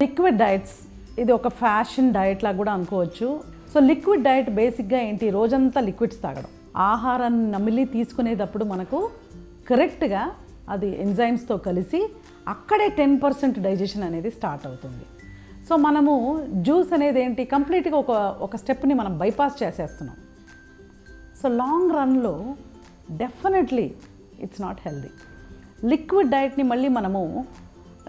Liquid diets ఇది ఒక fashion diet లాగా కూడా అనుకోవచ్చు. సో లిక్విడ్ డైట్ బేసిక్గా ఏంటి, రోజంతా లిక్విడ్స్ తాగడం. ఆహారాన్ని నమిలి తీసుకునేటప్పుడు మనకు కరెక్ట్గా అది ఎంజైమ్స్తో కలిసి అక్కడే 10% డైజెషన్ అనేది స్టార్ట్ అవుతుంది. సో మనము జ్యూస్ అనేది ఏంటి, కంప్లీట్గా ఒక స్టెప్ని మనం బైపాస్ చేసేస్తున్నాం. సో లాంగ్ రన్లో definitely it's not healthy. Liquid డైట్ని మళ్ళీ మనము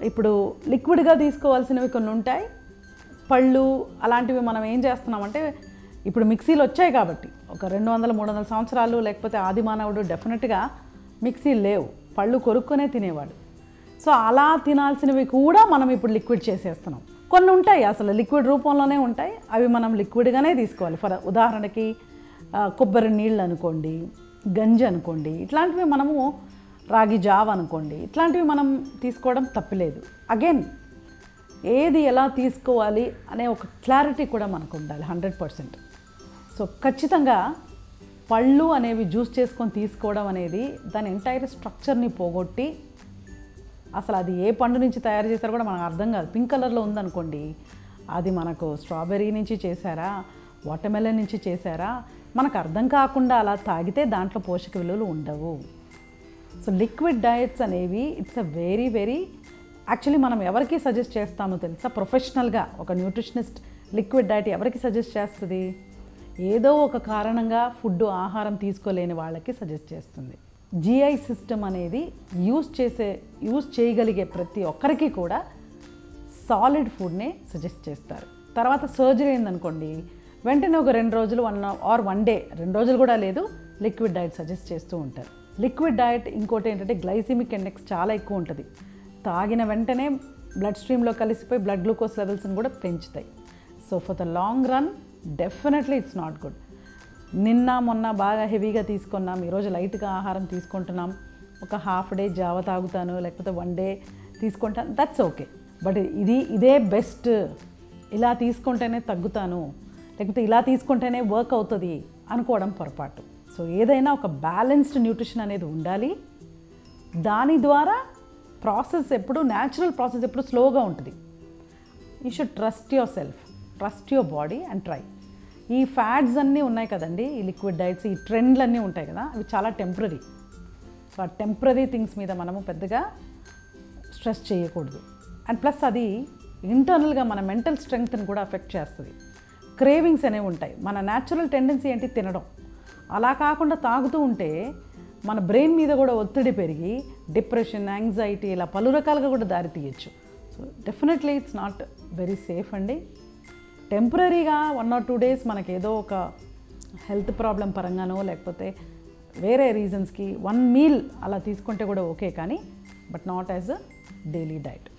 ఇప్పుడు లిక్విడ్గా తీసుకోవాల్సినవి కొన్ని ఉంటాయి. పళ్ళు అలాంటివి మనం ఏం చేస్తున్నామంటే, ఇప్పుడు మిక్సీలు వచ్చాయి కాబట్టి ఒక 200-300 సంవత్సరాలు లేకపోతే ఆది మానవుడు డెఫినెట్గా మిక్సీలు లేవు, పళ్ళు కొరుక్కునే తినేవాడు. సో అలా తినాల్సినవి కూడా మనం ఇప్పుడు లిక్విడ్ చేసేస్తున్నాం. కొన్ని ఉంటాయి అసలు లిక్విడ్ రూపంలోనే ఉంటాయి, అవి మనం లిక్విడ్గానే తీసుకోవాలి. ఉదాహరణకి కొబ్బరి నీళ్ళు అనుకోండి, గంజి అనుకోండి, ఇట్లాంటివి మనము రాగి జావ అనుకోండి, ఇట్లాంటివి మనం తీసుకోవడం తప్పులేదు. అగైన్ ఏది ఎలా తీసుకోవాలి అనే ఒక క్లారిటీ కూడా మనకు ఉండాలి 100%. సో ఖచ్చితంగా పళ్ళు అనేవి జ్యూస్ చేసుకొని తీసుకోవడం అనేది దాని ఎంటైర్ స్ట్రక్చర్ని పోగొట్టి, అసలు అది ఏ పండు నుంచి తయారు చేశారో కూడా మనకు అర్థం కాదు. పింక్ కలర్లో ఉందనుకోండి, అది మనకు స్ట్రాబెర్రీ నుంచి చేశారా, వాటర్మెలన్ నుంచి చేశారా, మనకు అర్థం కాకుండా అలా తాగితే దాంట్లో పోషక విలువలు ఉండవు. సో లిక్విడ్ డయట్స్ అనేవి it's a very very actually మనం ఎవరికి సజెస్ట్ చేస్తామో తెలుసా, ప్రొఫెషనల్గా ఒక న్యూట్రిషనిస్ట్ లిక్విడ్ డయట్ ఎవరికి సజెస్ట్ చేస్తుంది, ఏదో ఒక కారణంగా ఆహారం తీసుకోలేని వాళ్ళకి సజెస్ట్ చేస్తుంది. జిఐ సిస్టమ్ అనేది యూజ్ చేయగలిగే ప్రతి ఒక్కరికి కూడా సాలిడ్ ఫుడ్నే సజెస్ట్ చేస్తారు. తర్వాత సర్జరీ అయిందనుకోండి, వెంటనే ఒక 2 రోజులు 1 డే 2 రోజులు కూడా లేదు, లిక్విడ్ డయట్ సజెస్ట్ చేస్తూ ఉంటారు. లిక్విడ్ డయట్ ఇంకోటి ఏంటంటే గ్లైసిమిక్ ఇండెక్స్ చాలా ఎక్కువ ఉంటుంది. తాగిన వెంటనే బ్లడ్ స్ట్రీమ్లో కలిసిపోయి బ్లడ్ గ్లూకోజ్ లెవెల్స్ని కూడా పెంచుతాయి. So for the long run definitely it's not good. నిన్న మొన్న బాగా హెవీగా తీసుకున్నాం, ఈరోజు లైట్గా ఆహారం తీసుకుంటున్నాం, ఒక హాఫ్ డే జావ తాగుతాను లేకపోతే 1 డే తీసుకుంటాను, దట్స్ ఓకే. బట్ ఇదే బెస్ట్, ఇలా తీసుకుంటేనే తగ్గుతాను లేకపోతే ఇలా తీసుకుంటేనే వర్క్ అవుతుంది అనుకోవడం పొరపాటు. సో ఏదైనా ఒక బ్యాలెన్స్డ్ న్యూట్రిషన్ అనేది ఉండాలి. దాని ద్వారా ప్రాసెస్ ఎప్పుడు న్యాచురల్ ప్రాసెస్ ఎప్పుడు స్లోగా ఉంటుంది. You should trust your self, trust your body and try. ఈ ఫ్యాడ్స్ అన్నీ ఉన్నాయి కదండి, ఈ లిక్విడ్ డైట్స్, ఈ ట్రెండ్లు అన్నీ ఉంటాయి కదా, అవి చాలా టెంపరీ. సో ఆ టెంపరీ థింగ్స్ మీద మనము పెద్దగా స్ట్రెస్ చేయకూడదు. అండ్ ప్లస్ అది ఇంటర్నల్గా మన మెంటల్ స్ట్రెంగ్త్ని కూడా అఫెక్ట్ చేస్తుంది. క్రేవింగ్స్ అనేవి ఉంటాయి. మన న్యాచురల్ టెండెన్సీ ఏంటి, తినడం. అలా కాకుండా తాగుతూ ఉంటే మన బ్రెయిన్ మీద కూడా ఒత్తిడి పెరిగి డిప్రెషన్, యాంగ్జైటీ ఇలా పలు రకాలుగా కూడా దారి తీయచ్చు. So definitely it's not very safe అండి. టెంపరీగా 1 or 2 days మనకి ఏదో ఒక హెల్త్ ప్రాబ్లం పరంగానో లేకపోతే వేరే రీజన్స్కి 1 meal అలా తీసుకుంటే కూడా ఓకే, కానీ but not as a daily diet.